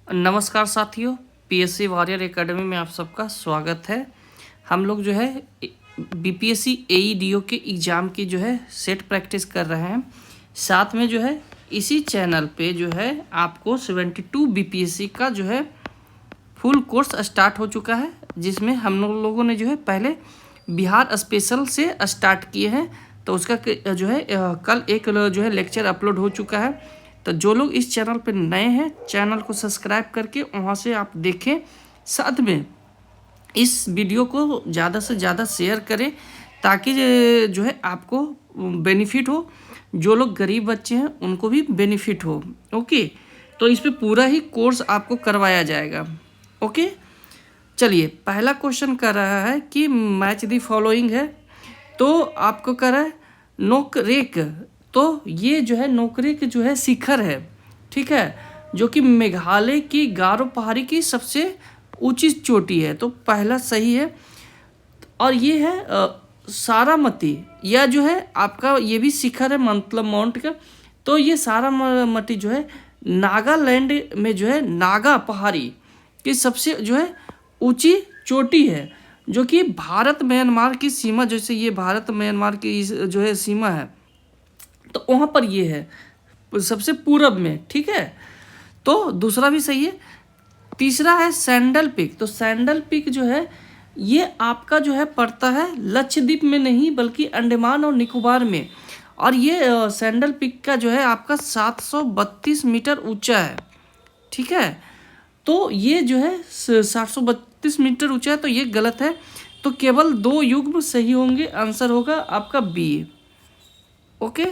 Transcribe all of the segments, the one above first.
नमस्कार साथियों, PSC warrior academy में आप सबका स्वागत है। हम लोग जो है बीपीएससी एईडीओ के एग्ज़ाम की जो है सेट प्रैक्टिस कर रहे हैं। साथ में जो है इसी चैनल पे जो है आपको 72 बीपीएससी का जो है फुल कोर्स स्टार्ट हो चुका है, जिसमें हम लोगों ने जो है पहले बिहार स्पेशल से स्टार्ट किए हैं। तो उसका जो है कल एक जो है लेक्चर अपलोड हो चुका है। तो जो लोग इस चैनल पर नए हैं, चैनल को सब्सक्राइब करके वहाँ से आप देखें। साथ में इस वीडियो को ज़्यादा से ज़्यादा शेयर करें ताकि जो है आपको बेनिफिट हो। जो लोग गरीब बच्चे हैं उनको भी बेनिफिट हो। ओके, तो इस पे पूरा ही कोर्स आपको करवाया जाएगा। ओके, चलिए पहला क्वेश्चन कर रहा है कि मैच दी फॉलोइंग है। तो आपको कर रहा है नोकरेक। तो ये जो है नोकरेक जो है शिखर है, ठीक है, जो कि मेघालय की गारो पहाड़ी की सबसे ऊंची चोटी है। तो पहला सही है। और ये है सारामती, यह जो है आपका ये भी शिखर है, मतलब माउंट का। तो ये सारामती जो है नागालैंड में जो है नागा पहाड़ी की सबसे जो है ऊंची चोटी है, जो कि भारत म्यांमार की सीमा, जैसे ये भारत म्यांमार की जो है सीमा है, तो वहाँ पर ये है सबसे पूरब में, ठीक है। तो दूसरा भी सही है। तीसरा है सैंडल पिक। तो सैंडल पिक जो है ये आपका जो है पड़ता है लक्षद्वीप में नहीं बल्कि अंडमान और निकोबार में। और ये सैंडल पिक का जो है आपका 732 मीटर ऊंचा है, ठीक है। तो ये जो है 732 मीटर ऊंचा है, तो ये गलत है। तो केवल 2 युग्म सही होंगे। आंसर होगा आपका बी। ओके,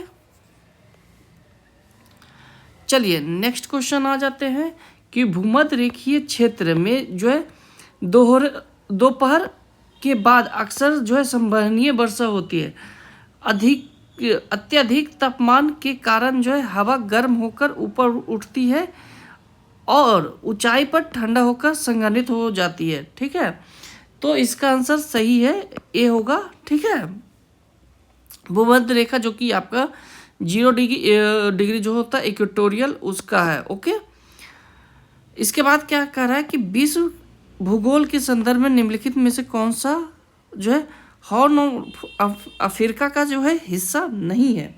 चलिए नेक्स्ट क्वेश्चन आ जाते हैं कि भूमध्य रेखीय क्षेत्र में जो है दोपहर के बाद अक्सर जो है संवहनीय वर्षा होती है। अत्यधिक तापमान के कारण जो है हवा गर्म होकर ऊपर उठती है और ऊंचाई पर ठंडा होकर संघनित हो जाती है, ठीक है। तो इसका आंसर सही है, ए होगा, ठीक है। भूमध्य रेखा जो कि आपका 0 डिग्री जो होता है इक्वेटोरियल, उसका है। ओके, इसके बाद क्या कह रहा है कि विश्व भूगोल के संदर्भ में निम्नलिखित में से कौन सा जो है हॉर्न ऑफ अफ्रीका का जो है हिस्सा नहीं है।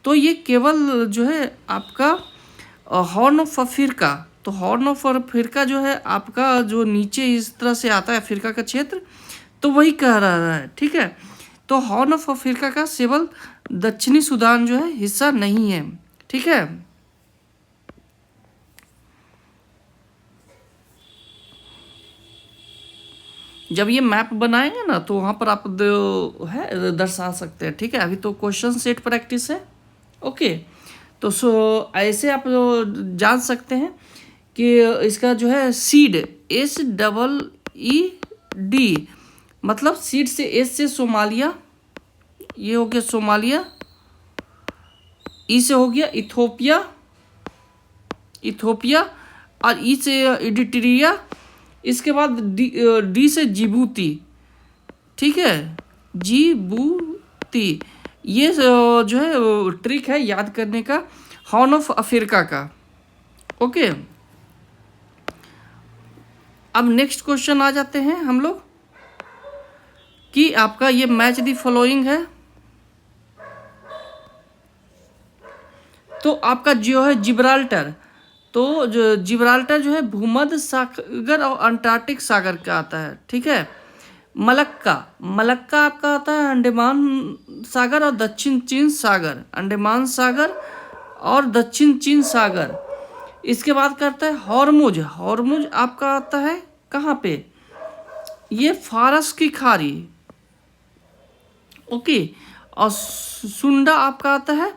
तो ये केवल जो है आपका हॉर्न ऑफ अफ्रीका। तो हॉर्न ऑफ अफ्रीका जो है आपका जो नीचे इस तरह से आता है अफ्रीका का क्षेत्र, तो वही कह रहा है, ठीक है। तो हॉर्न ऑफ अफ्रीका का केवल दक्षिणी सूडान जो है हिस्सा नहीं है, ठीक है। जब ये मैप बनाएंगे ना तो वहाँ पर आप है दर्शा सकते हैं, ठीक है। अभी तो क्वेश्चन सेट प्रैक्टिस है। ओके, तो ऐसे आप जान सकते हैं कि इसका जो है सीड SEED, मतलब सीड से एस से सोमालिया, ये हो गया सोमालिया। ई से हो गया इथोपिया और ई से इरिट्रिया। इसके बाद डी से जिबूती, ठीक है, जिबूती। ये जो है ट्रिक है याद करने का हॉर्न ऑफ अफ्रीका का। ओके, अब नेक्स्ट क्वेश्चन आ जाते हैं हम लोग कि आपका ये मैच दी फॉलोइंग है। तो आपका जो है जिब्राल्टर, तो जो जिब्राल्टर जो है भूमध्य सागर और अंटार्कटिक सागर का आता है, ठीक है। मलक्का आपका आता है अंडमान सागर और दक्षिण चीन सागर, अंडमान सागर और दक्षिण चीन सागर। इसके बाद करता है हॉर्मुज आपका आता है कहाँ पे, ये फारस की खाड़ी। ओके, और सुंडा आपका आता है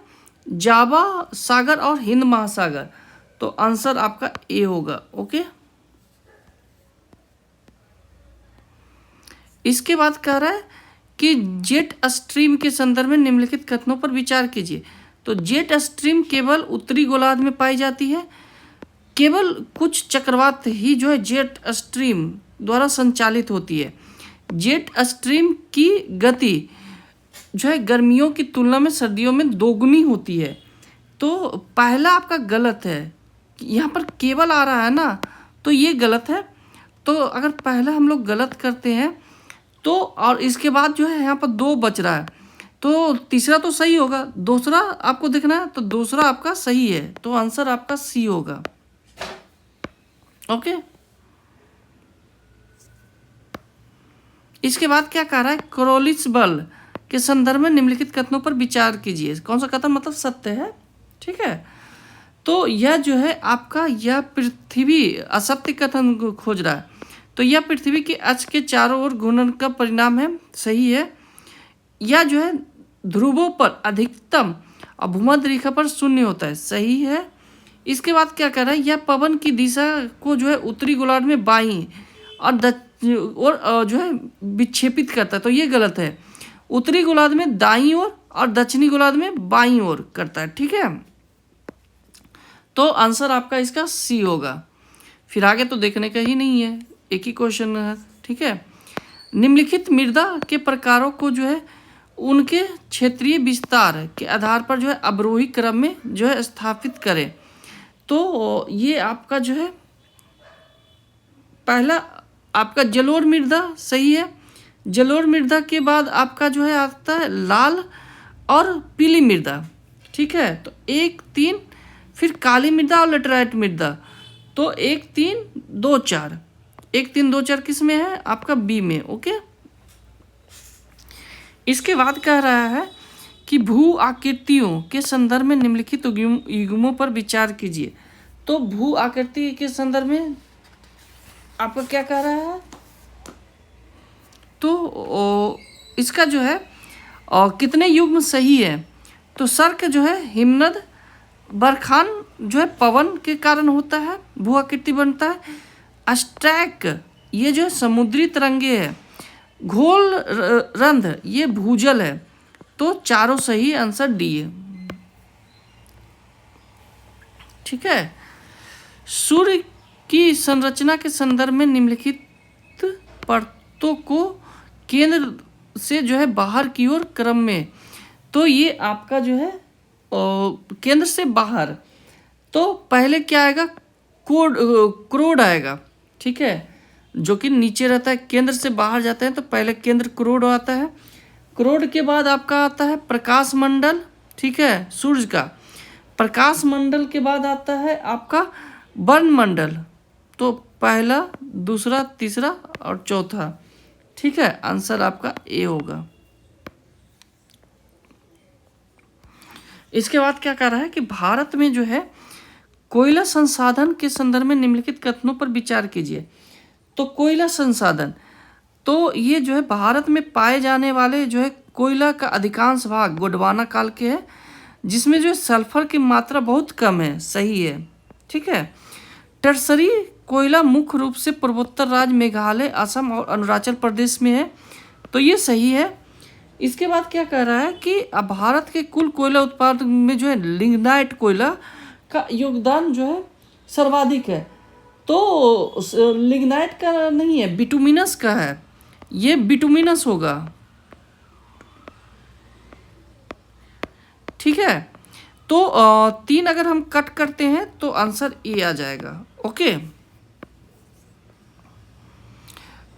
जावा सागर और हिंद महासागर। तो आंसर आपका ए होगा। ओके, इसके बाद कह रहा है कि जेट स्ट्रीम के संदर्भ में निम्नलिखित कथनों पर विचार कीजिए। तो जेट स्ट्रीम केवल उत्तरी गोलार्ध में पाई जाती है। केवल कुछ चक्रवात ही जो है जेट स्ट्रीम द्वारा संचालित होती है। जेट स्ट्रीम की गति जो है गर्मियों की तुलना में सर्दियों में दोगुनी होती है। तो पहला आपका गलत है, यहाँ पर केवल आ रहा है ना, तो ये गलत है। तो अगर पहला हम लोग गलत करते हैं तो, और इसके बाद जो है यहाँ पर 2 बच रहा है, तो तीसरा तो सही होगा, दूसरा आपको देखना है, तो दूसरा आपका सही है, तो आंसर आपका सी होगा। ओके, इसके बाद क्या कह रहा है, क्रोलिस बल के संदर्भ में निम्नलिखित कथनों पर विचार कीजिए। कौन सा कथन मतलब सत्य है, ठीक है। तो यह जो है आपका, यह पृथ्वी असत्य कथन को खोज रहा है, तो यह पृथ्वी के अक्ष के चारों ओर घूर्णन का परिणाम है, सही है। यह जो है ध्रुवों पर अधिकतम और भूमध्य रेखा पर शून्य होता है, सही है। इसके बाद क्या कह रहा है, यह पवन की दिशा को जो है उत्तरी गोलार्ध में बाईं और जो है विक्षेपित करता है, तो ये गलत है। उत्तरी गोलार्ध में दाईं ओर और दक्षिणी गोलार्ध में बाईं ओर करता है, ठीक है। तो आंसर आपका इसका सी होगा। फिर आगे तो देखने का ही नहीं है, एक ही क्वेश्चन है, ठीक है। निम्नलिखित मृदा के प्रकारों को जो है उनके क्षेत्रीय विस्तार के आधार पर जो है अवरोही क्रम में जो है स्थापित करें। तो ये आपका जो है पहला आपका जलोढ़ मृदा, सही है। जलोढ़ मृदा के बाद आपका जो है आता है लाल और पीली मृदा, ठीक है। तो 1 3, फिर काली मृदा और लेटराइट मृदा, तो 1 3 2 4, 1 3 2 4 किस में है, आपका बी में, ओके। इसके बाद कह रहा है कि भू आकृतियों के संदर्भ में निम्नलिखित युग्मों पर विचार कीजिए। तो भू आकृति के संदर्भ में आपका क्या कह रहा है, तो इसका जो है कितने युग्म सही है, तो सर्क जो है हिमनद बरखान जो है पवन के कारण होता है, भू आकृति बनता है। अस्ट्रैक ये जो है समुद्री तरंगे है। घोल रंध्र ये भूजल है, तो चारों सही, आंसर डी है, ठीक है। सूर्य की संरचना के संदर्भ में निम्नलिखित परतों को केंद्र से जो है बाहर की ओर क्रम में, तो ये आपका जो है केंद्र से बाहर, तो पहले क्या आएगा, क्रोड आएगा, ठीक है, जो कि नीचे रहता है। केंद्र से बाहर जाते हैं तो पहले केंद्र क्रोड आता है। क्रोड के बाद आपका आता है प्रकाश मंडल, ठीक है, सूर्य का। प्रकाश मंडल के बाद आता है आपका वर्ण मंडल, तो पहला, दूसरा, तीसरा और चौथा, ठीक है, आंसर आपका ए होगा। इसके बाद क्या कह रहा है कि भारत में जो है कोयला संसाधन के संदर्भ में निम्नलिखित कथनों पर विचार कीजिए। तो कोयला संसाधन, तो ये जो है भारत में पाए जाने वाले जो है कोयला का अधिकांश भाग गोंडवाना काल के है, जिसमें जो है सल्फर की मात्रा बहुत कम है, सही है, ठीक है। टर्सरी कोयला मुख्य रूप से पूर्वोत्तर राज्य मेघालय, असम और अरुणाचल प्रदेश में है, तो ये सही है। इसके बाद क्या कह रहा है कि भारत के कुल कोयला उत्पादन में जो है लिग्नाइट कोयला का योगदान जो है सर्वाधिक है, तो लिग्नाइट का नहीं है, बिटुमिनस का है, ये बिटुमिनस होगा, ठीक है। तो 3 अगर हम कट करते हैं तो आंसर ए आ जाएगा, ओके।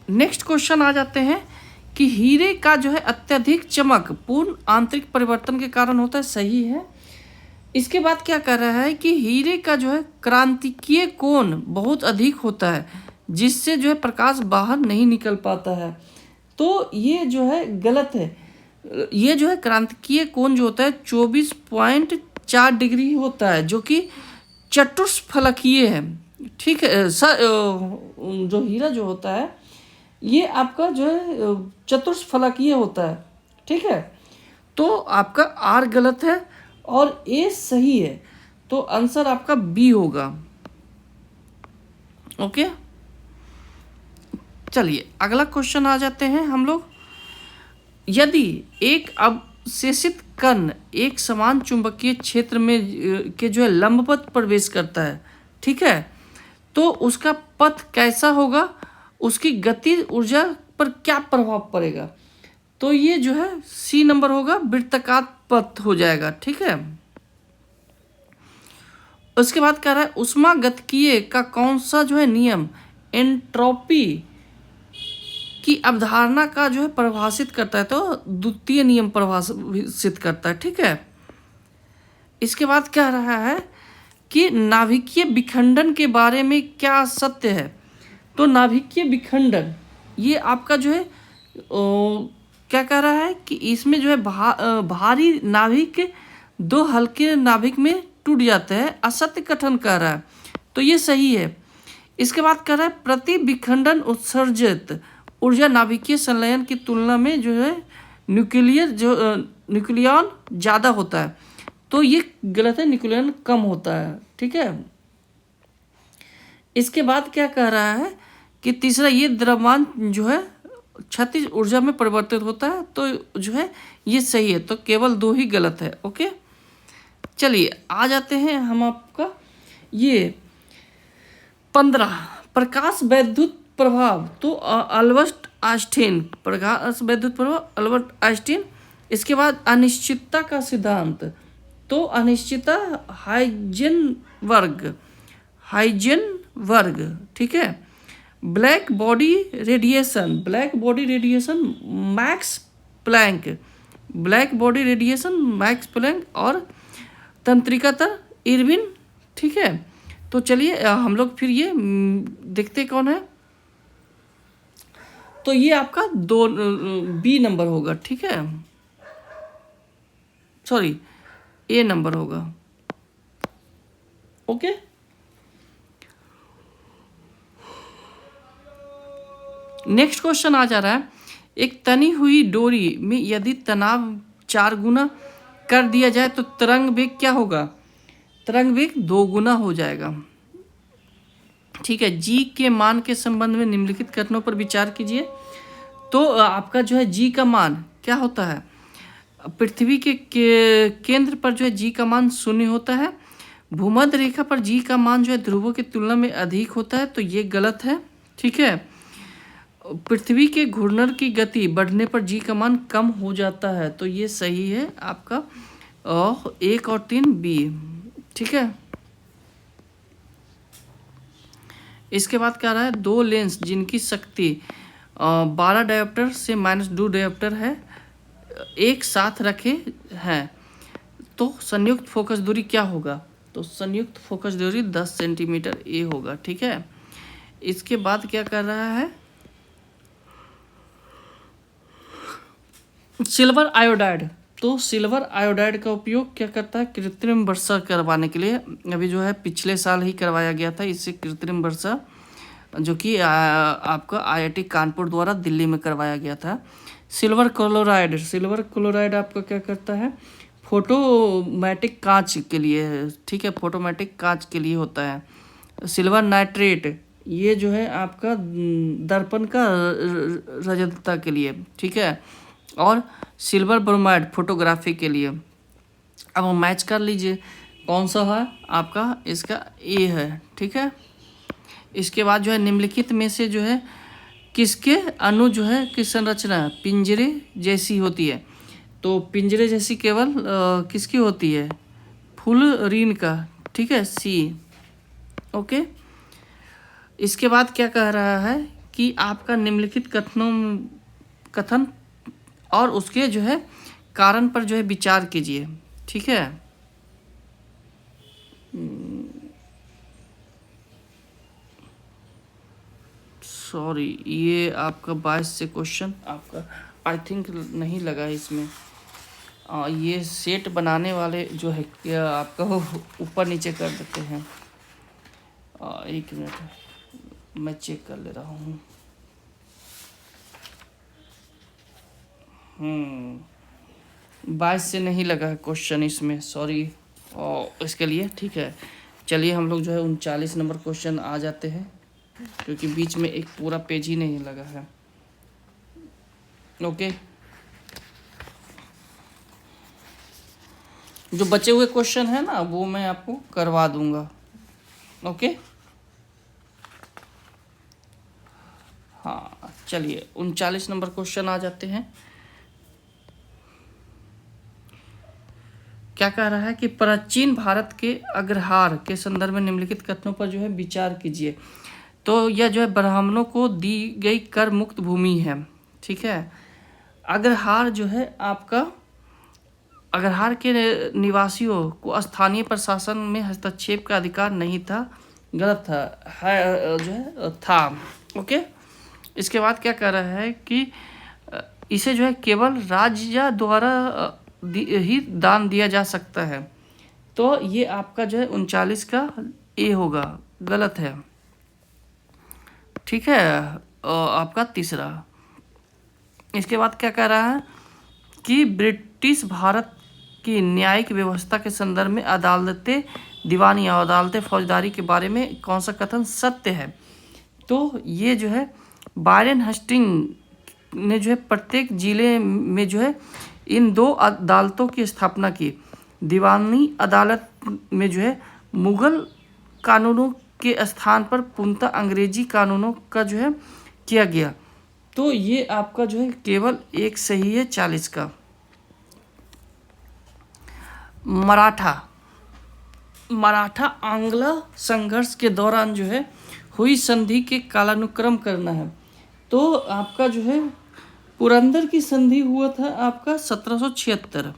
नेक्स्ट क्वेश्चन आ जाते हैं कि हीरे का जो है अत्यधिक चमक पूर्ण आंतरिक परिवर्तन के कारण होता है, सही है। इसके बाद क्या कर रहा है कि हीरे का जो है क्रांतिकीय कोण बहुत अधिक होता है, जिससे जो है प्रकाश बाहर नहीं निकल पाता है, तो ये जो है गलत है। ये जो है क्रांतिकीय कोण जो होता है 24.4 डिग्री होता है, जो कि चतुष्फलकीय है, ठीक है। जो हीरा जो होता है ये आपका जो है चतुष्फलकीय होता है, ठीक है। तो आपका आर गलत है और ए सही है, तो आंसर आपका बी होगा, ओके। चलिए अगला क्वेश्चन आ जाते हैं हम लोग। यदि एक अवशेषित कण एक समान चुंबकीय क्षेत्र में के जो है लंबवत प्रवेश करता है, ठीक है, तो उसका पथ कैसा होगा, उसकी गति ऊर्जा पर क्या प्रभाव पड़ेगा, तो ये जो है सी नंबर होगा, वृत्ताकार पथ हो जाएगा, ठीक है। उसके बाद कह रहा है ऊष्मागतिकीय का कौन सा जो है नियम एंट्रोपी की अवधारणा का जो है परिभाषित करता है, तो द्वितीय नियम परिभाषित करता है। ठीक है, इसके बाद कह रहा है कि नाभिकीय विखंडन के बारे में क्या सत्य है। तो नाभिकीय विखंडन ये आपका जो है क्या कह रहा है कि इसमें जो है भारी नाभिक दो हल्के नाभिक में टूट जाते हैं, असत्य कथन कर रहा है, तो ये सही है। इसके बाद कह रहा है प्रति विखंडन उत्सर्जित ऊर्जा नाभिकीय संलयन की तुलना में जो है न्यूक्लियन ज़्यादा होता है, तो ये गलत है, न्यूक्लियन कम होता है। ठीक है, इसके बाद क्या कह रहा है कि तीसरा ये द्रव्यमान जो है क्षैतिज ऊर्जा में परिवर्तित होता है, तो जो है ये सही है, तो केवल 2 ही गलत है। ओके, चलिए आ जाते हैं हम आपका ये 15 प्रकाश वैद्युत प्रभाव, तो अल्बर्ट आइंस्टीन, प्रकाश वैद्युत प्रभाव अल्बर्ट आइंस्टीन। इसके बाद अनिश्चितता का सिद्धांत, तो अनिश्चितता हाइजेनबर्ग। ठीक है, black body radiation Max Planck और तंत्रिकातर इरविन। ठीक है, तो चलिए हम लोग फिर ये देखते कौन है, तो ये आपका बी नंबर होगा। ठीक है, सॉरी ए नंबर होगा। ओके, नेक्स्ट क्वेश्चन आ जा रहा है, एक तनी हुई डोरी में यदि तनाव 4 गुना कर दिया जाए तो तरंग वेग क्या होगा। तरंग वेग 2 गुना हो जाएगा। ठीक है, जी के मान के संबंध में निम्नलिखित कथनों पर विचार कीजिए। तो आपका जो है जी का मान क्या होता है, पृथ्वी के केंद्र पर जो है जी का मान 0 होता है, भूमध्य रेखा पर जी का मान जो है ध्रुवों की तुलना में अधिक होता है, तो ये गलत है। ठीक है, पृथ्वी के घूर्णन की गति बढ़ने पर जी का मान कम हो जाता है, तो ये सही है आपका 1 और 3 बी। ठीक है, इसके बाद क्या रहा है, 2 लेंस जिनकी शक्ति 12 डायोप्टर से -2 डायोप्टर है एक साथ रखे हैं, तो संयुक्त फोकस दूरी क्या होगा। तो संयुक्त फोकस दूरी 10 सेंटीमीटर ए होगा। ठीक है, इसके बाद क्या कर रहा है, सिल्वर आयोडाइड, तो सिल्वर आयोडाइड का उपयोग क्या करता है, कृत्रिम वर्षा करवाने के लिए। अभी जो है पिछले साल ही करवाया गया था इससे कृत्रिम वर्षा, जो कि आपका IIT कानपुर द्वारा दिल्ली में करवाया गया था। सिल्वर क्लोराइड आपका क्या करता है, फोटोमेटिक कांच के लिए है। ठीक है, फोटोमेटिक कांच के लिए होता है। सिल्वर नाइट्रेट ये जो है आपका दर्पण का रजतता के लिए। ठीक है, और सिल्वर ब्रोमाइड फोटोग्राफी के लिए। अब हम मैच कर लीजिए कौन सा है आपका, इसका ए है। ठीक है, इसके बाद जो है निम्नलिखित में से जो है किसके अणु जो है की संरचना पिंजरे जैसी होती है। तो पिंजरे जैसी केवल किसकी होती है, फुलरीन का। ठीक है, सी। ओके, इसके बाद क्या कह रहा है कि आपका निम्नलिखित कथन और उसके जो है कारण पर जो है विचार कीजिए। ठीक है, सॉरी ये आपका 22 से क्वेश्चन आपका आई थिंक नहीं लगा इसमें। ये सेट बनाने वाले जो है क्या आपका ऊपर नीचे कर देते हैं। 1 मिनट मैं चेक कर ले रहा हूँ। 22 से नहीं लगा है क्वेश्चन इसमें, सॉरी इसके लिए। ठीक है, चलिए हम लोग जो है 39 नंबर क्वेश्चन आ जाते हैं, क्योंकि बीच में एक पूरा पेज ही नहीं लगा है। ओके, जो बचे हुए क्वेश्चन है ना वो मैं आपको करवा दूंगा। ओके, हाँ चलिए 39 नंबर क्वेश्चन आ जाते हैं। क्या कह रहा है कि प्राचीन भारत के अग्रहार के संदर्भ में निम्नलिखित कथनों पर जो है विचार कीजिए। तो यह जो है ब्राह्मणों को दी गई कर मुक्त भूमि है, ठीक है। अग्रहार जो है आपका, अग्रहार के निवासियों को स्थानीय प्रशासन में हस्तक्षेप का अधिकार नहीं था, गलत था, है जो है था। ओके, इसके बाद क्या कह रहा है कि इसे जो है केवल राज्य द्वारा ही दान दिया जा सकता है। तो ये आपका जो है 39 का ए होगा, गलत है, ठीक है। आपका तीसरा। इसके बाद क्या कह रहा है कि ब्रिटिश भारत की न्यायिक व्यवस्था के संदर्भ में अदालतें दीवानी और अदालतें फौजदारी के बारे में कौन सा कथन सत्य है। तो ये जो है वारेन हेस्टिंग ने जो है प्रत्येक जिले में जो है इन 2 अदालतों की स्थापना की। दीवानी अदालत में जो है मुगल कानूनों के स्थान पर पूर्णतः अंग्रेजी कानूनों का जो है किया गया। तो ये आपका जो है केवल एक सही है 40 का। मराठा आंग्ल संघर्ष के दौरान जो है हुई संधि के कालानुक्रम करना है। तो आपका जो है पुरंदर की संधि हुआ था आपका 1776।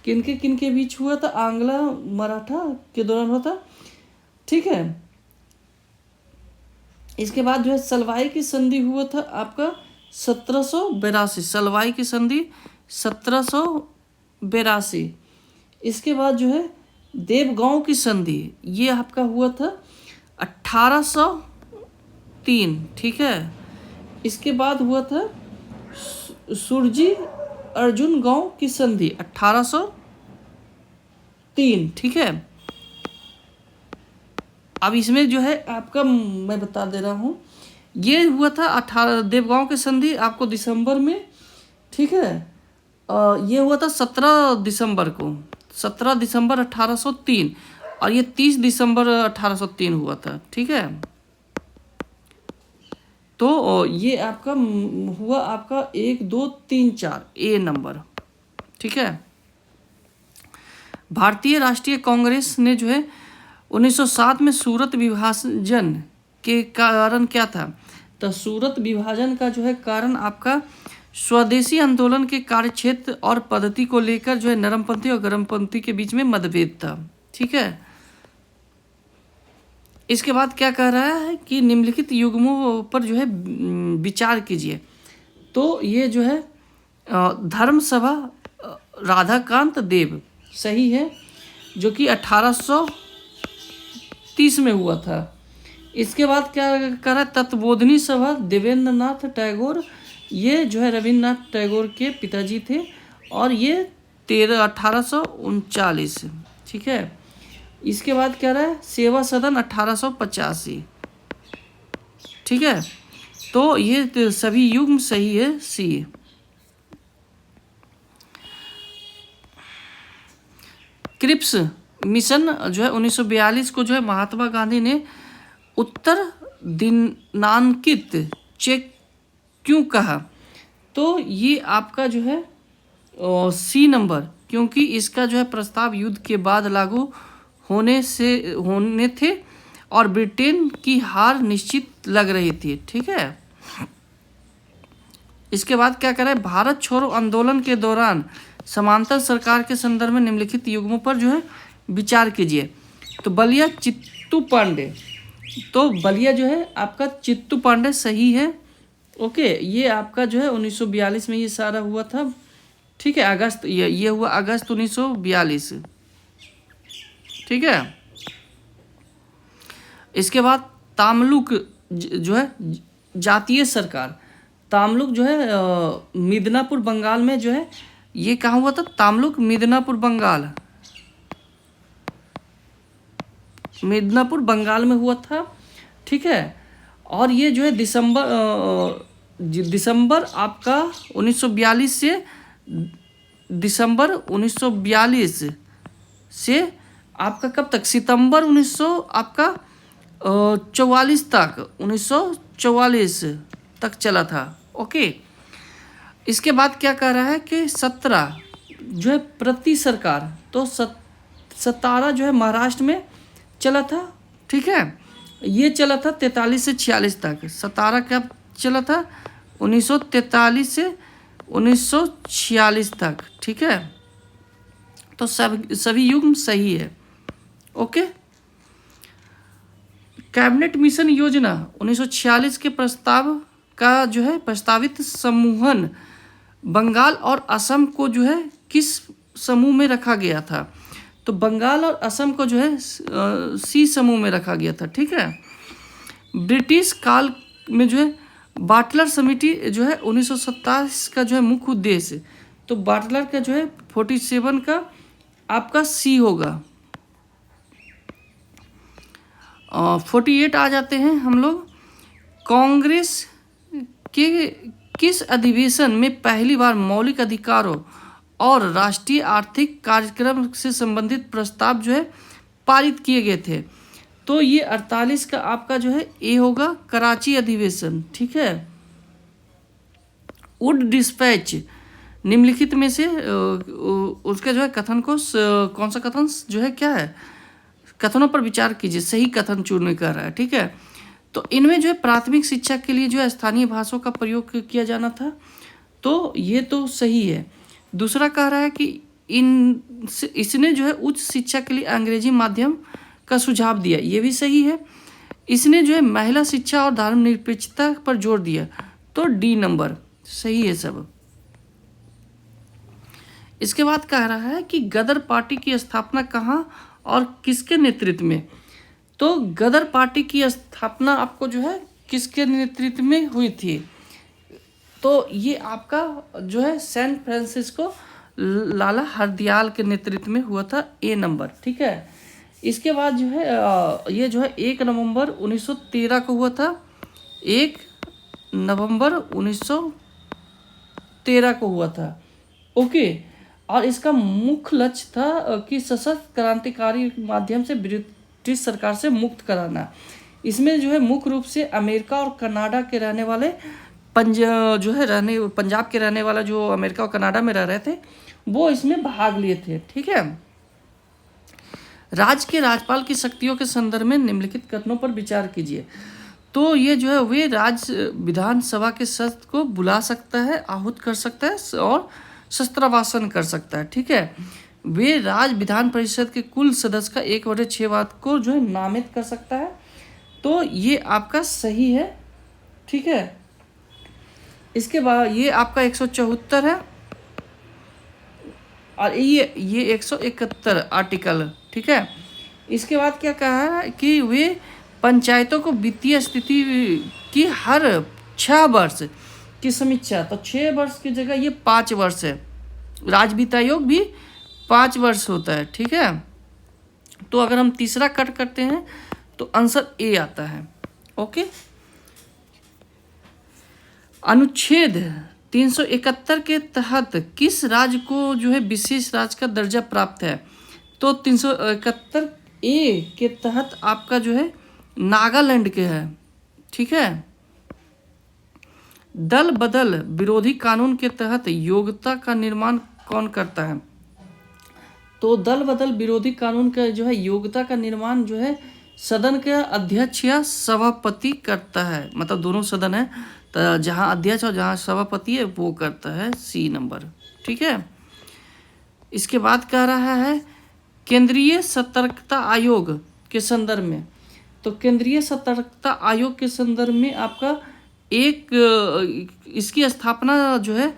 किनके बीच हुआ था? आंग्ल मराठा के दौरान हुआ था, ठीक है। इसके बाद जो है सलवाई की संधि हुआ था आपका 1782। सलवाई की संधि 1782। इसके बाद जो है देवगांव की संधि, ये आपका हुआ था 1803, ठीक है। इसके बाद हुआ था सुरजी अर्जुन गांव की संधि 1803, ठीक है। अब इसमें जो है आपका मैं बता दे रहा हूँ, ये हुआ था 18 देवगांव की संधि आपको दिसंबर में, ठीक है। ये हुआ था 17 दिसंबर को, 17 दिसंबर 1803, और ये 30 दिसंबर 1803 हुआ था, ठीक है। तो ये आपका हुआ आपका 1 2 3 4 ए नंबर, ठीक है। भारतीय राष्ट्रीय कांग्रेस ने जो है 1907 में सूरत विभाजन के कारण क्या था? तो सूरत विभाजन का जो है कारण आपका स्वदेशी आंदोलन के कार्यक्षेत्र और पद्धति को लेकर जो है नरमपंथी और गर्मपंथी के बीच में मतभेद था, ठीक है। इसके बाद क्या कह रहा है कि निम्नलिखित युग्मों पर जो है विचार कीजिए। तो ये जो है धर्म सभा राधाकांत देव सही है, जो कि 1830 में हुआ था। इसके बाद क्या कर रहा है? तत्वबोधिनी सभा देवेंद्र नाथ टैगोर, ये जो है रविन्द्रनाथ टैगोर के पिताजी थे, और ये 1839, ठीक है। इसके बाद क्या रहा है? सेवा सदन 1885, ठीक है। तो ये सभी युग्म सही है, सी। क्रिप्स मिशन जो है 1942 को जो है महात्मा गांधी ने उत्तर दिनांकित चेक क्यों कहा? तो ये आपका जो है सी नंबर, क्योंकि इसका जो है प्रस्ताव युद्ध के बाद लागू होने थे और ब्रिटेन की हार निश्चित लग रही थी, ठीक है। इसके बाद क्या करें? भारत छोड़ो आंदोलन के दौरान समांतर सरकार के संदर्भ में निम्नलिखित युग्मों पर जो है विचार कीजिए। तो बलिया चित्तू पांडे, तो बलिया जो है आपका चित्तू पांडे सही है, ओके। ये आपका जो है 1942 में ये सारा हुआ था, ठीक है। अगस्त, ये हुआ अगस्त 1942, ठीक है। इसके बाद तामलुक जो है जातीय सरकार, तामलुक जो है मिदनापुर बंगाल में जो है, ये कहाँ हुआ था? तामलुक मिदनापुर बंगाल, मिदनापुर बंगाल में हुआ था, ठीक है। और ये जो है दिसंबर आपका 1942 से दिसंबर 1942 से आपका कब तक? सितंबर 1944 तक, 1944 तक चला था, ओके। इसके बाद क्या कह रहा है कि 17 जो है प्रति सरकार, तो 17 जो है महाराष्ट्र में चला था, ठीक है। ये चला था 43 से 46 तक। 17 कब चला था? 1943 से 1946 तक, ठीक है। तो सभी युग्म सही है, ओके। कैबिनेट मिशन योजना 1946 के प्रस्ताव का जो है प्रस्तावित समूहन बंगाल और असम को जो है किस समूह में रखा गया था? तो बंगाल और असम को जो है सी समूह में रखा गया था, ठीक है। ब्रिटिश काल में जो है बाटलर समिति जो है 1927 का जो है मुख्य उद्देश्य, तो बाटलर का जो है 47 का आपका सी होगा। 48 आ जाते हैं हम लोग। कांग्रेस के किस अधिवेशन में पहली बार मौलिक अधिकारों और राष्ट्रीय आर्थिक कार्यक्रम से संबंधित प्रस्ताव जो है पारित किए गए थे? तो ये 48 का आपका जो है ए होगा, कराची अधिवेशन, ठीक है। वुड डिस्पैच निम्नलिखित में से उसके जो है कथन को कौन सा कथन जो है क्या है? कथनों पर विचार कीजिए, सही कथन चुनने कर रहा है, ठीक है। तो इनमें जो है प्राथमिक शिक्षा के लिए जो है स्थानीय भाषाओं का प्रयोग किया जाना था, तो ये तो सही है। दूसरा कह रहा है कि इसने जो है उच्च शिक्षा के लिए अंग्रेजी माध्यम का सुझाव दिया, ये भी सही है। इसने जो है महिला शिक्षा और धर्मनिरपेक्षता पर जोर दिया, तो डी नंबर सही है सब। इसके बाद कह रहा है कि गदर पार्टी की स्थापना कहाँ और किसके नेतृत्व में? तो गदर पार्टी की स्थापना आपको जो है किसके नेतृत्व में हुई थी? तो ये आपका जो है सैन फ्रांसिस्को लाला हरदयाल के नेतृत्व में हुआ था, ए नंबर, ठीक है। इसके बाद जो है ये जो है 1 नवंबर 1913 को हुआ था, 1 नवंबर 1913 को हुआ था, ओके। और इसका मुख्य लक्ष्य था कि सशस्त्र क्रांतिकारी माध्यम से ब्रिटिश सरकार से मुक्त कराना। इसमें जो है मुख्य रूप से अमेरिका और कनाडा के रहने वाले पंजाब के रहने वाला जो अमेरिका और कनाडा में रह रहे थे वो इसमें भाग लिए थे, ठीक है। राज्य के राज्यपाल की शक्तियों के संदर्भ में निम्नलिखित कथनों पर विचार कीजिए। तो ये जो है वे राज्य विधानसभा के सत्र को बुला सकता है, आहूत कर सकता है और शस्त्रावासन कर सकता है, ठीक है। वे राज्य विधान परिषद के कुल सदस्य का 1/6 को जो है नामित कर सकता है, तो ये आपका सही है, ठीक है। इसके बाद ये आपका 174 है और ये 171 आर्टिकल, ठीक है। इसके बाद क्या कहा है कि वे पंचायतों को वित्तीय स्थिति की हर 6 वर्ष की समीक्षा, तो 6 वर्ष की जगह ये 5 वर्ष है। राज्य वित्त आयोग भी 5 वर्ष होता है, ठीक है। तो अगर हम तीसरा कट करते हैं तो आंसर ए आता है, ओके। अनुच्छेद 371 के तहत किस राज्य को जो है विशेष राज्य का दर्जा प्राप्त है? तो 371 ए के तहत आपका जो है नागालैंड के है, ठीक है। दल बदल विरोधी कानून के तहत योग्यता का निर्माण कौन करता है? तो दल बदल विरोधी कानून का जो है योग्यता का निर्माण जो है सदन के अध्यक्ष या सभापति करता है, मतलब दोनों सदन है, तो जहां अध्यक्ष और जहां सभापति है वो करता है, सी नंबर, ठीक है। इसके बाद कह रहा है केंद्रीय सतर्कता आयोग के संदर्भ में, तो केंद्रीय सतर्कता आयोग के संदर्भ में आपका इसकी स्थापना जो है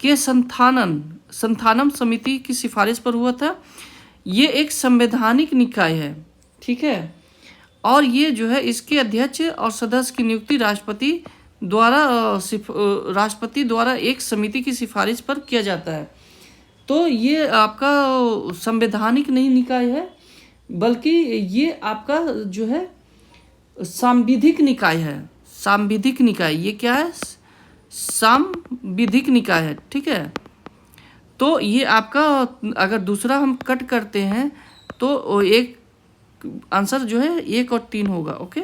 के संथानम समिति की सिफारिश पर हुआ था। ये एक संवैधानिक निकाय है, ठीक है। और ये जो है इसके अध्यक्ष और सदस्य की नियुक्ति राष्ट्रपति द्वारा एक समिति की सिफारिश पर किया जाता है। तो ये आपका संवैधानिक नहीं निकाय है, बल्कि ये आपका जो है सांविधिक निकाय है। सांविधिक निकाय ये क्या है? सांविधिक निकाय है, ठीक है। तो ये आपका अगर दूसरा हम कट करते हैं तो एक आंसर जो है 1 और 3 होगा, ओके।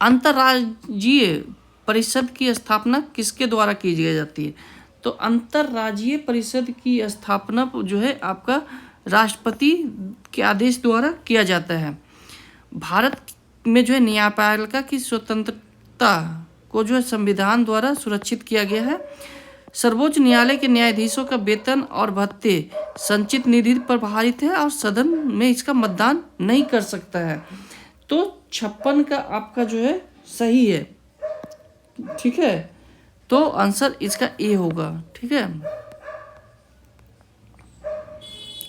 अंतर्राज्यीय परिषद की स्थापना किसके द्वारा की जाती है? तो अंतर्राज्यीय परिषद की स्थापना जो है आपका राष्ट्रपति के आदेश द्वारा किया जाता है। भारत में जो है न्यायपालिका की स्वतंत्रता को जो है संविधान द्वारा सुरक्षित किया गया है। सर्वोच्च न्यायालय के न्यायाधीशों का वेतन और भत्ते संचित निधि पर आधारित है और सदन में इसका मतदान नहीं कर सकता है। तो 56 का आपका जो है सही है, ठीक है। तो आंसर इसका ए होगा, ठीक है,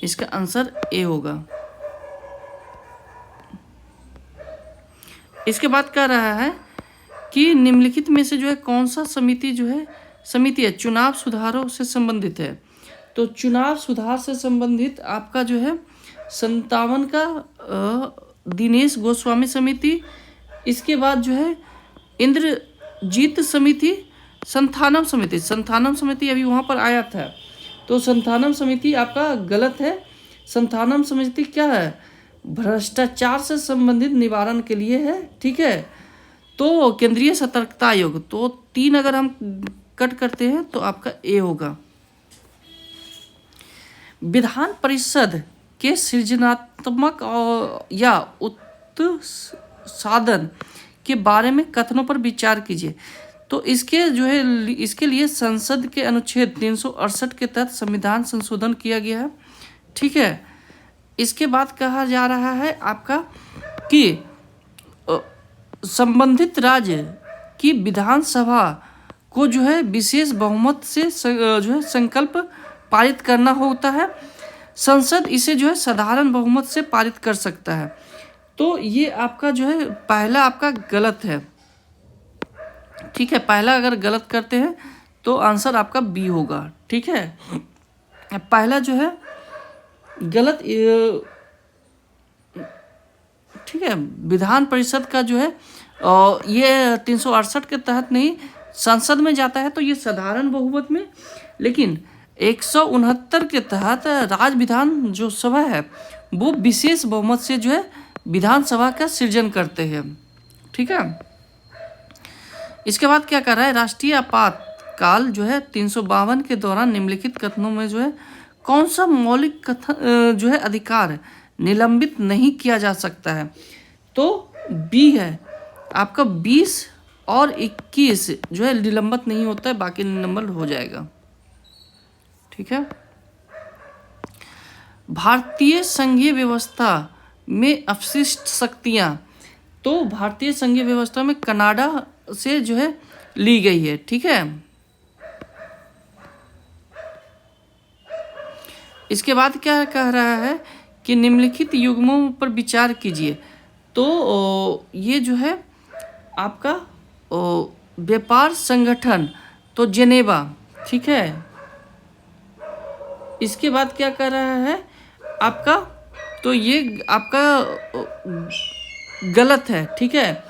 इसका आंसर ए होगा। इसके बाद कह रहा है कि निम्नलिखित में से जो है कौन सा समिति है चुनाव सुधारों से संबंधित है। तो चुनाव सुधार से संबंधित आपका जो है 57 का दिनेश गोस्वामी समिति, इसके बाद जो है इंद्रजीत समिति, संथानम समिति अभी वहाँ पर आया था, तो संथानम समिति आपका गलत है। संथानम समिति क्या है, भ्रष्टाचार से संबंधित निवारण के लिए है, ठीक है। तो केंद्रीय सतर्कता आयोग, तो 3 अगर हम कट करते हैं तो आपका ए होगा। विधान परिषद के सृजनात्मक या उत्साधन के बारे में कथनों पर विचार कीजिए। तो इसके लिए संसद के अनुच्छेद 368 के तहत संविधान संशोधन किया गया है, ठीक है। इसके बाद कहा जा रहा है आपका कि संबंधित राज्य की विधानसभा को जो है विशेष बहुमत से जो है संकल्प पारित करना होता है। संसद इसे जो है साधारण बहुमत से पारित कर सकता है। तो ये आपका जो है पहला आपका गलत है, ठीक है। पहला अगर गलत करते हैं तो आंसर आपका बी होगा, ठीक है। पहला जो है गलत, ठीक है। विधान परिषद का जो है ये 368 के तहत नहीं, संसद में जाता है तो ये साधारण बहुमत में, लेकिन 169 के तहत राज्य विधान जो सभा है वो विशेष बहुमत से जो है विधानसभा का सृजन करते हैं, ठीक है। इसके बाद क्या कर रहा है, राष्ट्रीय आपातकाल जो है 352 के दौरान निम्नलिखित कथनों में जो है कौन सा मौलिक कथन जो है अधिकार निलंबित नहीं किया जा सकता है। तो बी है आपका 20 और 21 जो है निलंबित नहीं होता है, बाकी निलंबित हो जाएगा, ठीक है। भारतीय संघीय व्यवस्था में अवशिष्ट शक्तियां, तो भारतीय संघीय व्यवस्था में कनाडा से जो है ली गई है, ठीक है। इसके बाद क्या कह रहा है कि निम्नलिखित युग्मों पर विचार कीजिए। तो ये जो है आपका व्यापार संगठन, तो जेनेवा, ठीक है। इसके बाद क्या कर रहा है आपका, तो ये आपका गलत है, ठीक है।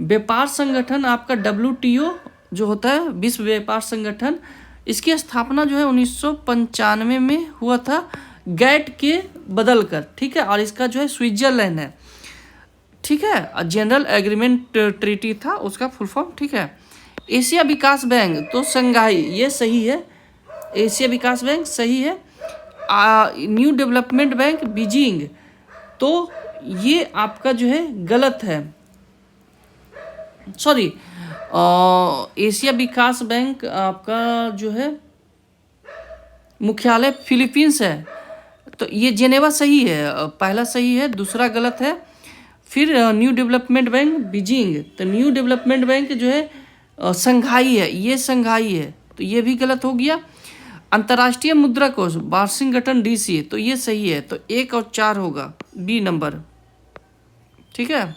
व्यापार संगठन आपका WTO जो होता है विश्व व्यापार संगठन, इसकी स्थापना जो है 1995 में हुआ था गैट के बदल कर, ठीक है। और इसका जो है स्विट्जरलैंड है, ठीक है। जनरल एग्रीमेंट ट्रीटी था उसका फुल फॉर्म, ठीक है। एशिया विकास बैंक, तो संघाई, ये सही है, एशिया विकास बैंक सही है। न्यू डेवलपमेंट बैंक बीजिंग, तो ये आपका जो है गलत है, सॉरी। एशिया विकास बैंक आपका जो है मुख्यालय फिलीपींस है, तो ये जेनेवा सही है, पहला सही है, दूसरा गलत है। फिर न्यू डेवलपमेंट बैंक बीजिंग, तो न्यू डेवलपमेंट बैंक जो है संघाई है, ये संघाई है, तो ये भी गलत हो गया। अंतर्राष्ट्रीय मुद्रा कोष वाशिंगटन DC, तो ये सही है, तो 1 और 4 होगा, बी नंबर, ठीक है।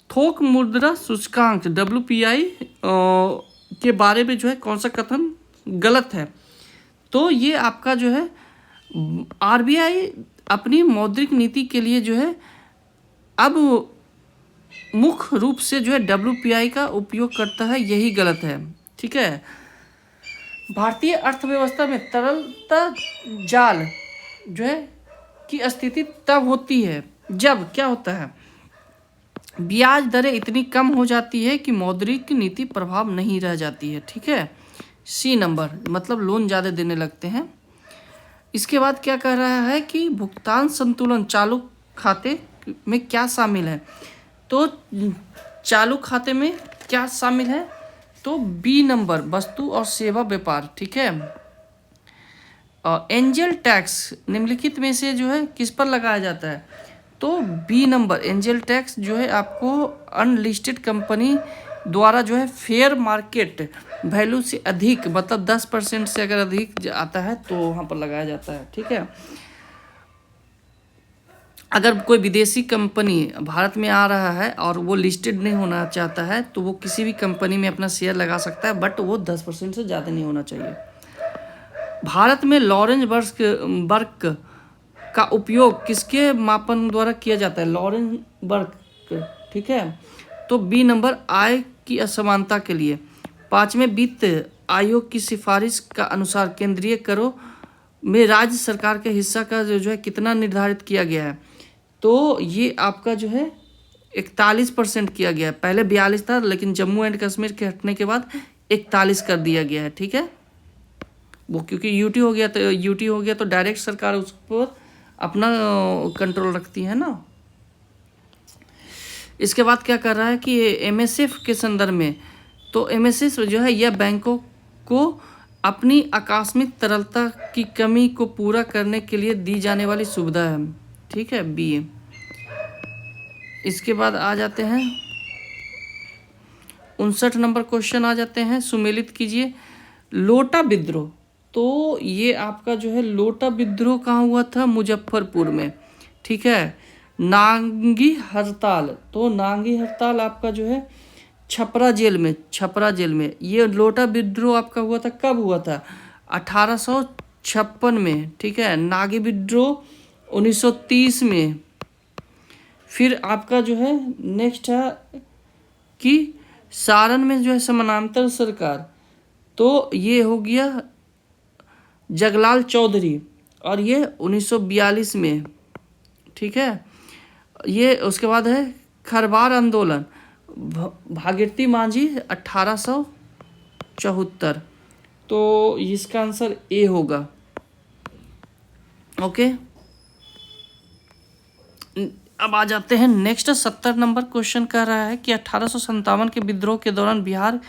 थोक मुद्रा सूचकांक WPI के बारे में जो है कौन सा कथन गलत है। तो ये आपका जो है RBI अपनी मौद्रिक नीति के लिए जो है अब मुख्य रूप से जो है WPI का उपयोग करता है, यही गलत है, ठीक है। भारतीय अर्थव्यवस्था में तरलता जाल जो है की स्थिति तब होती है जब क्या होता है, ब्याज दरें इतनी कम हो जाती है कि मौद्रिक नीति प्रभाव नहीं रह जाती है। ठीक है, सी नंबर, मतलब लोन ज़्यादा देने लगते हैं। इसके बाद क्या कह रहा है कि भुगतान संतुलन चालू खाते में क्या शामिल है। तो चालू खाते में क्या शामिल है, तो बी नंबर, वस्तु और सेवा व्यापार। ठीक है, एंजल टैक्स निम्नलिखित में से जो है किस पर लगाया जाता है, तो बी नंबर, एंजल टैक्स जो है आपको अनलिस्टेड कंपनी द्वारा जो है फेयर मार्केट वैल्यू से अधिक, मतलब 10% से अगर अधिक आता है तो वहाँ पर लगाया जाता है। ठीक है, अगर कोई विदेशी कंपनी भारत में आ रहा है और वो लिस्टेड नहीं होना चाहता है तो वो किसी भी कंपनी में अपना शेयर लगा सकता है, बट वो 10% से ज़्यादा नहीं होना चाहिए। भारत में लॉरेंज बर्क का उपयोग किसके मापन द्वारा किया जाता है, लॉरेंज बर्क। ठीक है, तो बी नंबर, आय की असमानता के लिए। पाँचवें, वित्त आयोग की सिफारिश का अनुसार केंद्रीय करों में राज्य सरकार के हिस्सा का जो है कितना निर्धारित किया गया है, तो ये आपका जो है 41% किया गया है। पहले 42 था, लेकिन जम्मू एंड कश्मीर के हटने के बाद 41 कर दिया गया है। ठीक है, वो क्योंकि यूटी हो गया तो डायरेक्ट सरकार उस पर अपना कंट्रोल रखती है ना। इसके बाद क्या कर रहा है कि एमएसएफ के संदर्भ में, तो एमएसएफ जो है यह बैंकों को अपनी आकस्मिक तरलता की कमी को पूरा करने के लिए दी जाने वाली सुविधा है। ठीक है, बी। इसके बाद आ जाते हैं 59 नंबर क्वेश्चन आ जाते हैं, सुमेलित कीजिए। लोटा विद्रोह, तो ये आपका जो है लोटा विद्रोह कहाँ हुआ था, मुजफ्फरपुर में। ठीक है, नांगी हड़ताल, तो नांगी हड़ताल आपका जो है छपरा जेल में। ये लोटा विद्रोह आपका हुआ था, कब हुआ था, 1856 में। ठीक है, नागी विद्रोह 1930 में। फिर आपका जो है नेक्स्ट है कि सारण में जो है समानांतर सरकार, तो ये हो गया जगलाल चौधरी, और ये 1942 में। ठीक है, ये उसके बाद है खरवार आंदोलन, भागीरथी मांझी 1874, तो इसका आंसर ए होगा। ओके, अब आ जाते हैं नेक्स्ट 70 नंबर क्वेश्चन। कह रहा है कि 1857 के विद्रोह के दौरान बिहार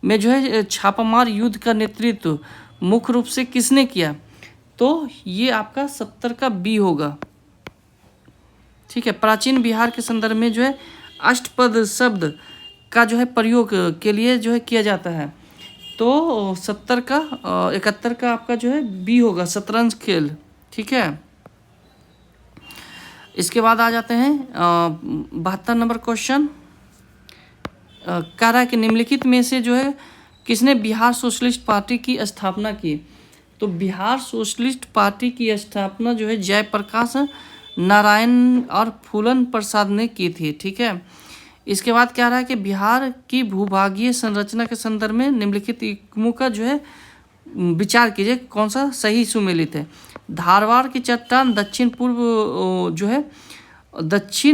में जो है छापामार युद्ध का नेतृत्व मुख्य रूप से किसने किया, तो ये आपका 70 का बी होगा। ठीक है, प्राचीन बिहार के संदर्भ में जो है अष्टपद शब्द का जो है प्रयोग के लिए जो है किया जाता है, तो 71 का आपका जो है बी होगा, शतरंज खेल। ठीक है, इसके बाद आ जाते हैं 72 नंबर क्वेश्चन। कह रहा है कि निम्नलिखित में से जो है किसने बिहार सोशलिस्ट पार्टी की स्थापना की, तो बिहार सोशलिस्ट पार्टी की स्थापना जो है जयप्रकाश नारायण और फूलन प्रसाद ने की थी। ठीक है, इसके बाद क्या रहा है कि बिहार की भूभागीय संरचना के संदर्भ में निम्नलिखित इकाइयों का जो है विचार कीजिए, कौन सा सही सुमेलित है। धारवाड़ की चट्टान दक्षिण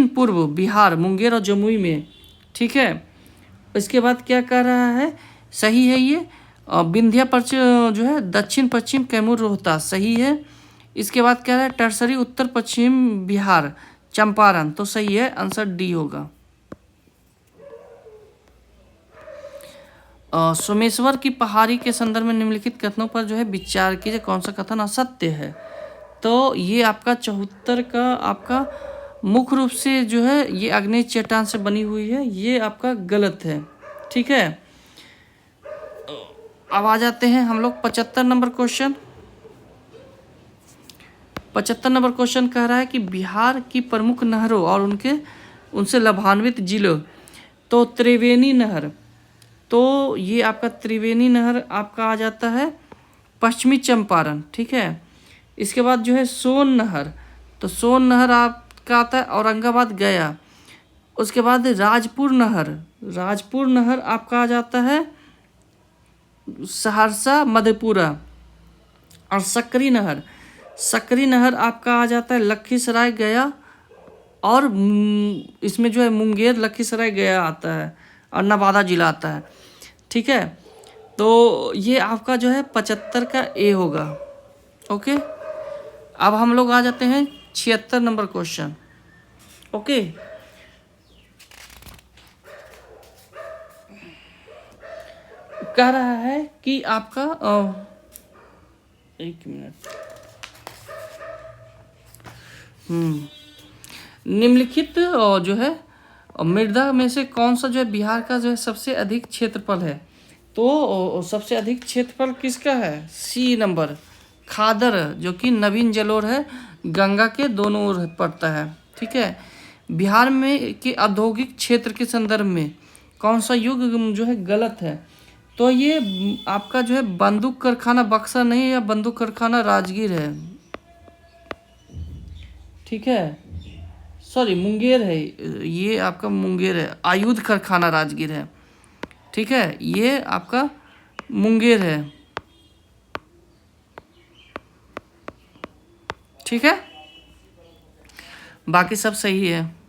पूर्व बिहार, मुंगेर और जमुई में। ठीक है, इसके बाद क्या कह रहा है, सही है ये विंध्या पर्च जो है दक्षिण पश्चिम कैमूर रोहतास, सही है। इसके बाद क्या है, टर्सरी उत्तर पश्चिम बिहार, चंपारण, तो सही है, आंसर डी होगा। सोमेश्वर की पहाड़ी के संदर्भ में निम्नलिखित कथनों पर जो है विचार कीजिए, कौन सा कथन असत्य है, तो ये आपका 74 का आपका मुख्य रूप से जो है ये आग्नेय चट्टान से बनी हुई है, ये आपका गलत है। ठीक है, अब आ जाते हैं हम लोग 75 नंबर क्वेश्चन। 75 नंबर क्वेश्चन कह रहा है कि बिहार की प्रमुख नहरों और उनसे लाभान्वित जिलों, तो त्रिवेणी नहर, तो ये आपका त्रिवेणी नहर आपका आ जाता है पश्चिमी चंपारण। ठीक है, इसके बाद जो है सोन नहर, तो सोन नहर आपका आता है औरंगाबाद गया। उसके बाद राजपुर नहर आपका आ जाता है सहरसा मधेपुरा। और सकरी नहर आपका आ जाता है लखीसराय गया और इसमें जो है मुंगेर, लखीसराय, गया आता है और नवादा जिला आता है। ठीक है, तो ये आपका जो है 75 का ए होगा। ओके, अब हम लोग आ जाते हैं 76 नंबर क्वेश्चन। ओके, कह रहा है कि आपका एक मिनट, निम्नलिखित जो है मृदा में से कौन सा जो है बिहार का जो है सबसे अधिक क्षेत्रफल है? तो सबसे अधिक क्षेत्रफल किसका है? सी नंबर, खादर, जो कि नवीन जलोढ़ है, गंगा के दोनों ओर पड़ता है। ठीक है, बिहार में के औद्योगिक क्षेत्र के संदर्भ में कौन सा युग जो है गलत है? तो ये आपका जो है बंदूक कारखाना बक्सर नहीं है, या बंदूक कारखाना राजगीर है। ठीक है, सॉरी मुंगेर है, ये आपका मुंगेर है, आयुध कारखाना राजगीर है। ठीक है, ये आपका मुंगेर है। ठीक है, बाकी सब सही है।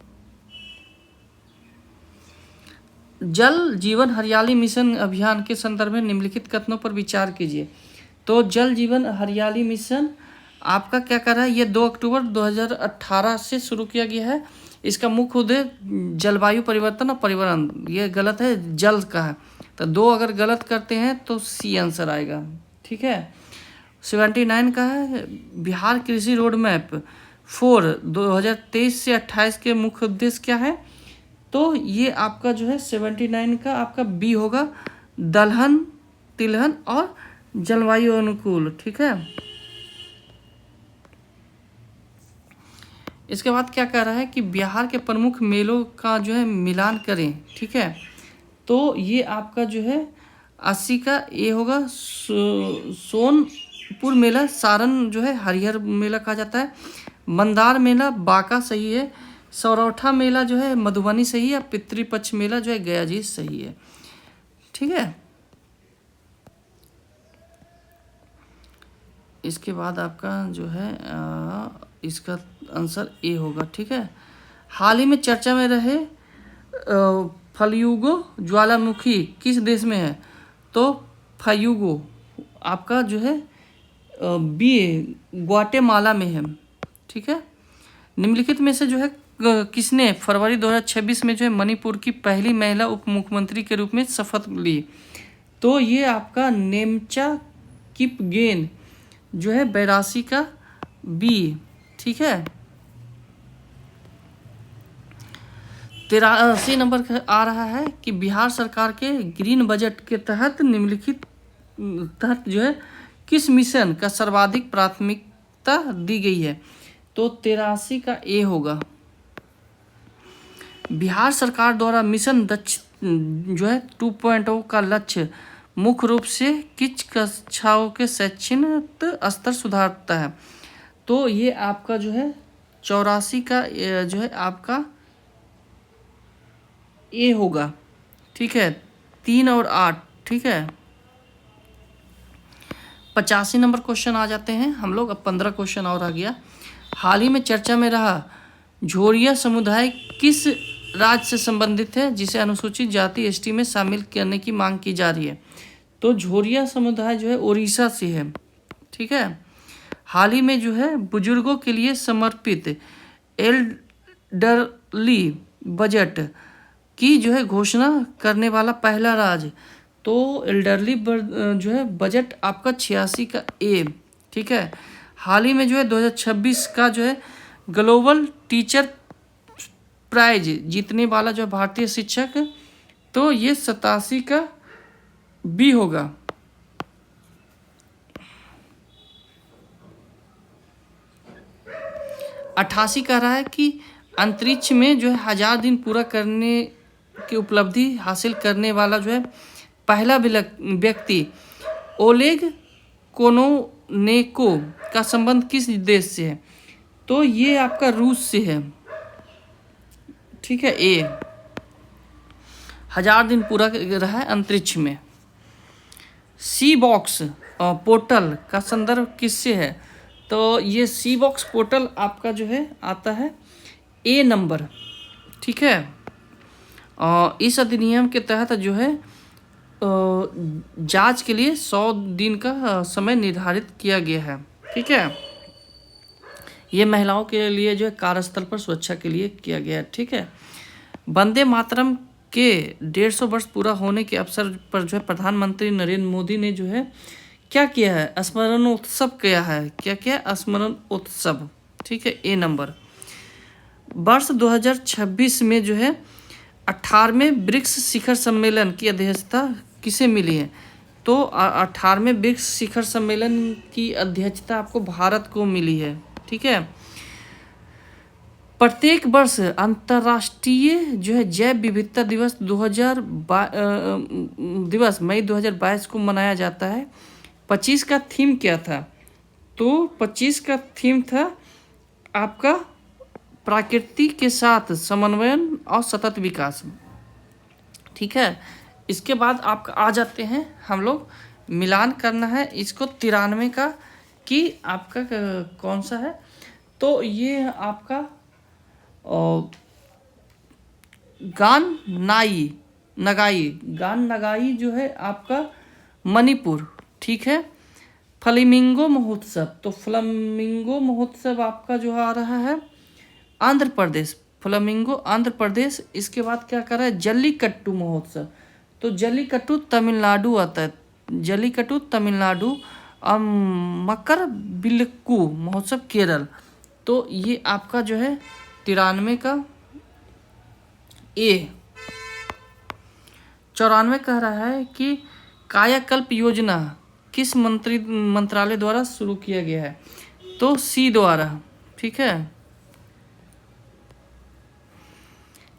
जल जीवन हरियाली मिशन अभियान के संदर्भ में निम्नलिखित कथनों पर विचार कीजिए। तो जल जीवन हरियाली मिशन आपका क्या कर रहा है? ये 2 अक्टूबर 2018 से शुरू किया गया है। इसका मुख्य उद्देश्य जलवायु परिवर्तन और पर्यावरण, ये गलत है, जल का है। तो 2 अगर गलत करते हैं तो सी आंसर आएगा। ठीक है, 79 का है बिहार कृषि रोड मैप 4 2023 से 28 के मुख्य उद्देश्य क्या है? तो ये आपका जो है 79 का आपका बी होगा, दलहन, तिलहन और जलवायु अनुकूल। ठीक है, इसके बाद क्या कह रहा है कि बिहार के प्रमुख मेलों का जो है मिलान करें। ठीक है, तो ये आपका जो है 80 का ए होगा, सोनपुर मेला, सारण जो है हरिहर मेला कहा जाता है, मंदार मेला बांका सही है, सौरौठा मेला जो है मधुबनी सही है, पितृपक्ष मेला जो है गया जी सही है। ठीक है, इसके बाद आपका जो है इसका आंसर ए होगा। ठीक है, हाल ही में चर्चा में रहे फल्युगो ज्वालामुखी किस देश में है? तो फल्युगो आपका जो है बी ग्वाटेमाला में है। ठीक है, निम्नलिखित में से जो है किसने फरवरी 2026 में जो है मणिपुर की पहली महिला उप मुख्यमंत्री के रूप में शपथ ली? तो ये आपका नेमचा किपगेन जो है 82 का बी। ठीक है, 83 नंबर का आ रहा है कि बिहार सरकार के ग्रीन बजट के तहत निम्नलिखित तहत जो है किस मिशन का सर्वाधिक प्राथमिकता दी गई है? तो 83 का ए होगा। बिहार सरकार द्वारा मिशन दक्ष जो है 2.0 का लक्ष्य मुख्य रूप से किस कक्षाओं के शैक्षणिक स्तर सुधारता है? तो ये आपका जो है 84 का जो है आपका ए होगा। ठीक है, 3 और 8। ठीक है, 85 नंबर क्वेश्चन आ जाते हैं हम लोग। अब 15 क्वेश्चन और आ गया। हाल ही में चर्चा में रहा झोरिया समुदाय किस राज्य से संबंधित है जिसे अनुसूचित जाति एसटी में शामिल करने की मांग की जा रही है? तो झोरिया समुदाय जो है उड़ीसा से है। ठीक है, हाल ही में जो है बुजुर्गों के लिए समर्पित एल्डरली बजट की जो है घोषणा करने वाला पहला राज्य, तो एल्डरली जो है बजट आपका 86 का ए। ठीक है, हाल ही में जो है 2026 का जो है ग्लोबल टीचर प्राइज जीतने वाला जो भारतीय शिक्षक, तो ये 87 का बी होगा। 88 कह रहा है कि अंतरिक्ष में जो है 1000 दिन पूरा करने की उपलब्धि हासिल करने वाला जो है पहला व्यक्ति ओलेग कोनोनेको का संबंध किस देश से है? तो ये आपका रूस से है। ठीक है, ए 1000 दिन पूरा रहा है अंतरिक्ष में। सी बॉक्स पोर्टल का संदर्भ किससे है? तो ये सी बॉक्स पोर्टल आपका जो है आता है ए नंबर, ठीक है। इस अधिनियम के तहत जो है जांच के लिए 100 दिन का समय निर्धारित किया गया है, ठीक है। ये महिलाओं के लिए जो है कार्यस्थल पर सुरक्षा के लिए किया गया है, ठीक है। वंदे मातरम के 150 वर्ष पूरा होने के अवसर पर जो है प्रधानमंत्री नरेंद्र मोदी ने जो है क्या किया है, स्मरणोत्सव किया है। क्या किया? स्मरणोत्सव, ठीक है। ए नंबर। वर्ष 2026 में जो है 18वें ब्रिक्स शिखर सम्मेलन की अध्यक्षता किसे मिली है? तो 18वें ब्रिक्स शिखर सम्मेलन की अध्यक्षता आपको भारत को मिली है, ठीक है। प्रत्येक वर्ष अंतर्राष्ट्रीय जो है जैव विविधता दिवस दिवस मई 2022 को मनाया जाता है। 25 का थीम क्या था? तो 25 का थीम था आपका प्रकृति के साथ समन्वयन और सतत विकास, ठीक है। इसके बाद आपका आ जाते हैं हम लोग, मिलान करना है इसको 93 का कि आपका कौन सा है। तो ये आपका गान नगाई जो है आपका मणिपुर, ठीक है। फ्लेमिंगो महोत्सव, तो फ्लेमिंगो महोत्सव आपका जो आ रहा है आंध्र प्रदेश, फ्लेमिंगो आंध्र प्रदेश। इसके बाद क्या कर रहा है? जल्लीकट्टू महोत्सव, तो जल्लीकट्टू तमिलनाडु आता है, जल्लीकट्टू तमिलनाडु। और मकर बिल्लक्कू महोत्सव केरल। तो ये आपका जो है 93 का ए। 94 कह रहा है कि कायाकल्प योजना किस मंत्रालय द्वारा शुरू किया गया है? तो सी द्वारा, ठीक है।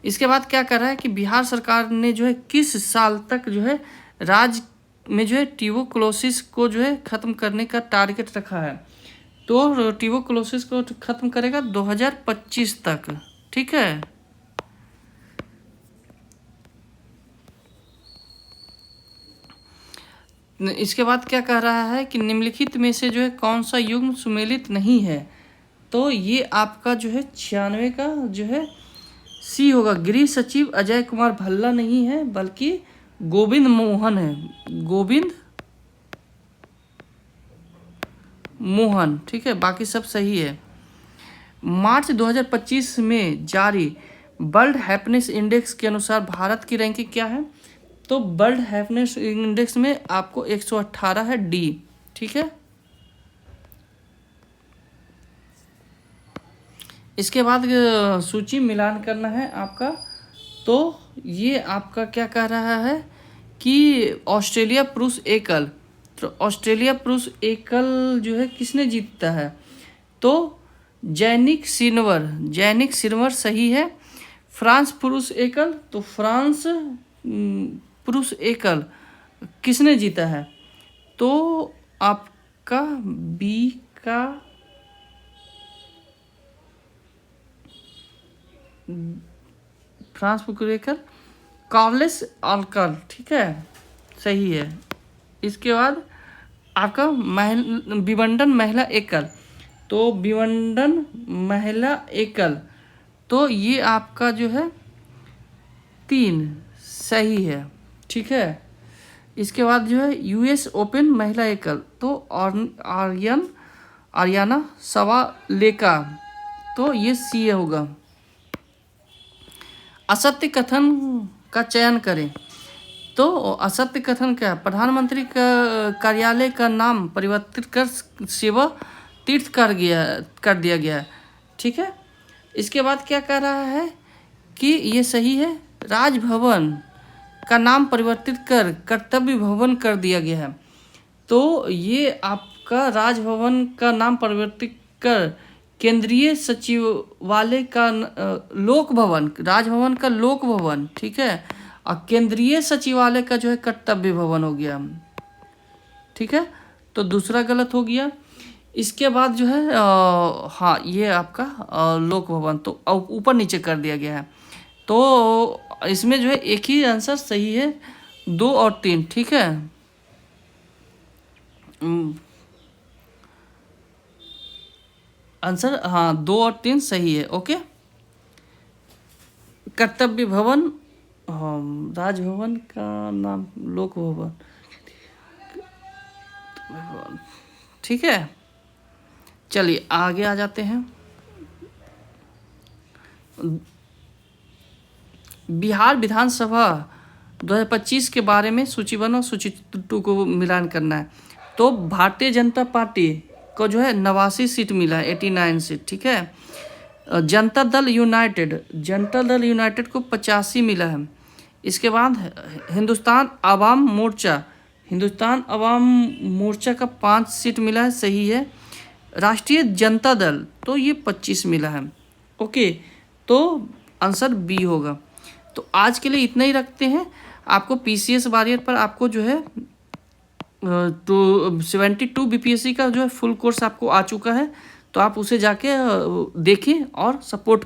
इसके बाद क्या कर रहा है कि बिहार सरकार ने जो है किस साल तक जो है राज्य में जो है ट्यूबरकुलोसिस को जो है खत्म करने का टारगेट रखा है? तो ट्यूबरकुलोसिस को खत्म करेगा 2025 तक, ठीक है। इसके बाद क्या कह रहा है कि निम्नलिखित में से जो है कौन सा युग्म सुमेलित नहीं है? तो ये आपका जो है 96 का जो है सी होगा। गृह सचिव अजय कुमार भल्ला नहीं है बल्कि गोविंद मोहन है, गोविंद मोहन, ठीक है। बाकी सब सही है। मार्च 2025 में जारी वर्ल्ड हैप्पीनेस इंडेक्स के अनुसार भारत की रैंकिंग क्या है? तो वर्ल्ड हैप्पीनेस इंडेक्स में आपको 118 है, डी, ठीक है। इसके बाद सूची मिलान करना है आपका। तो ये आपका क्या कह रहा है कि ऑस्ट्रेलिया पुरुष एकल, तो ऑस्ट्रेलिया पुरुष एकल जो है किसने जीता है? तो जैनिक सिनवर सही है। फ्रांस पुरुष एकल, तो फ्रांस पुरुष एकल किसने जीता है? तो आपका बी का फ्रांस पुरुष एकल कार्लेस अल्कर, ठीक है, सही है। इसके बाद आपका विबंडन महिला एकल, तो विबंडन महिला एकल, तो ये आपका जो है 3 सही है, ठीक है। इसके बाद जो है यूएस ओपन महिला एकल, तो आर्याना सवालेका, तो ये सी होगा। असत्य कथन का चयन करें। तो असत्य कथन क्या है? प्रधानमंत्री का कार्यालय का नाम परिवर्तित कर सेवा तीर्थ कर दिया गया है, ठीक है। इसके बाद क्या कह रहा है कि ये सही है। राजभवन का नाम परिवर्तित कर कर्तव्य भवन कर दिया गया है। तो ये आपका राजभवन का नाम परिवर्तित कर केंद्रीय सचिवालय का लोक भवन, राजभवन का लोक भवन, ठीक है। और केंद्रीय सचिवालय का जो है कर्तव्य भवन हो गया, ठीक है। तो दूसरा गलत हो गया। इसके बाद जो है हाँ ये आपका लोक भवन, तो ऊपर नीचे कर दिया गया है। तो इसमें जो है एक ही आंसर सही है, 2 और 3, ठीक है। आंसर हाँ 2 और 3 सही है, ओके। कर्तव्य भवन, राजभवन का नाम लोक भवन, ठीक है। चलिए आगे आ जाते हैं। बिहार विधानसभा 2025 के बारे में सूची 1 और सूची 2 को मिलान करना है। तो भारतीय जनता पार्टी को जो है 89 सीट मिला है, 89 सीट, ठीक है। जनता दल यूनाइटेड को 85 मिला है। इसके बाद हिंदुस्तान अवाम मोर्चा का 5 सीट मिला है, सही है। राष्ट्रीय जनता दल तो ये 25 मिला है, ओके, तो आंसर बी होगा। तो आज के लिए इतना ही रखते हैं। आपको पीसीएस वॉरियर पर आपको जो है तो 72 बीपीएससी का जो है फुल कोर्स आपको आ चुका है, तो आप उसे जाके देखें और सपोर्ट